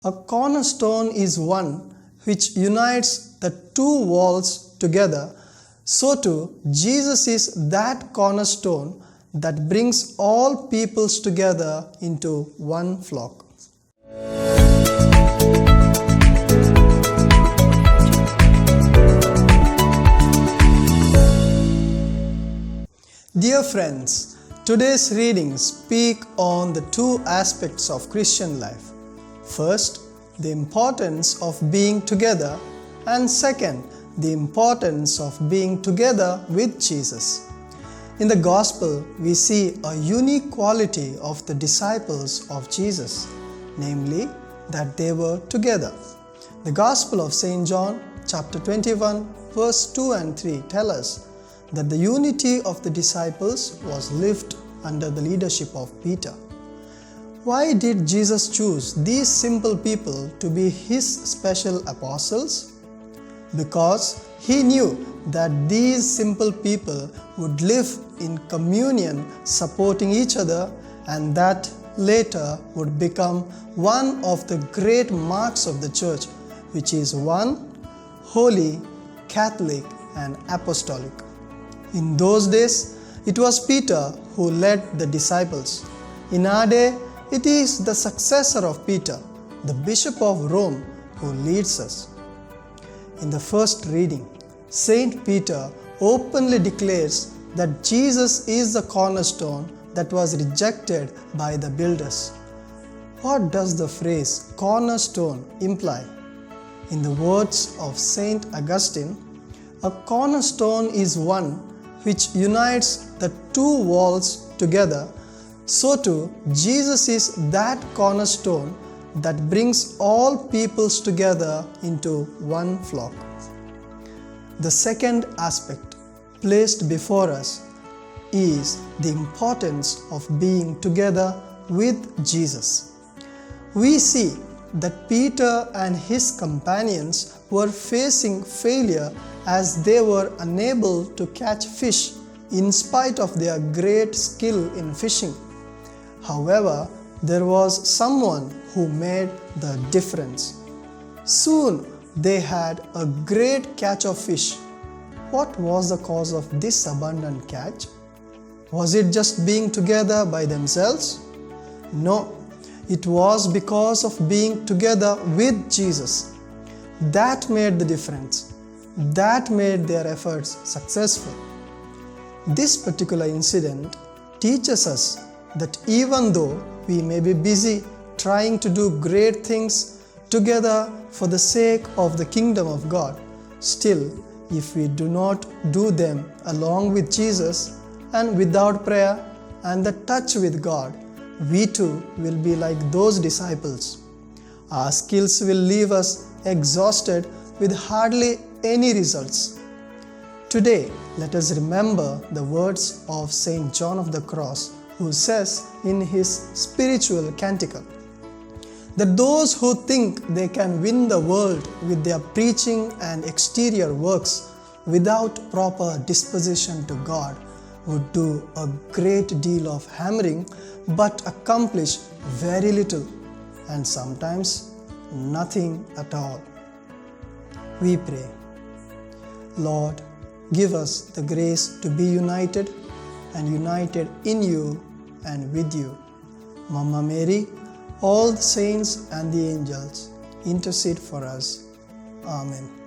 A cornerstone is one which unites the two walls together. So too, Jesus is that cornerstone that brings all peoples together into one flock. Dear friends, today's readings speak on the two aspects of Christian life. First, the importance of being together, and second, the importance of being together with Jesus. In the Gospel, we see a unique quality of the disciples of Jesus, namely that they were together. The Gospel of St. John, chapter 21, verse 2 and 3 tell us that the unity of the disciples was lived under the leadership of Peter. Why did Jesus choose these simple people to be His special apostles? Because He knew that these simple people would live in communion, supporting each other, and that later would become one of the great marks of the church, which is one, holy, Catholic, and Apostolic. In those days, it was Peter who led the disciples. In our day, it is the successor of Peter, the Bishop of Rome, who leads us. In the first reading, Saint Peter openly declares that Jesus is the cornerstone that was rejected by the builders. What does the phrase cornerstone imply? In the words of Saint Augustine, a cornerstone is one which unites the two walls together. So too, Jesus is that cornerstone that brings all peoples together into one flock. The second aspect placed before us is the importance of being together with Jesus. We see that Peter and his companions were facing failure as they were unable to catch fish in spite of their great skill in fishing. However, there was someone who made the difference. Soon they had a great catch of fish. What was the cause of this abundant catch? Was it just being together by themselves? No, it was because of being together with Jesus. That made the difference. That made their efforts successful. This particular incident teaches us that even though we may be busy trying to do great things together for the sake of the kingdom of God, still, if we do not do them along with Jesus and without prayer and the touch with God, we too will be like those disciples. Our skills will leave us exhausted with hardly any results. Today, let us remember the words of Saint John of the Cross, who says in his spiritual canticle that those who think they can win the world with their preaching and exterior works without proper disposition to God would do a great deal of hammering but accomplish very little, and sometimes nothing at all. We pray. Lord, give us the grace to be united and united in you and with you. Mama Mary, all the saints and the angels, intercede for us. Amen.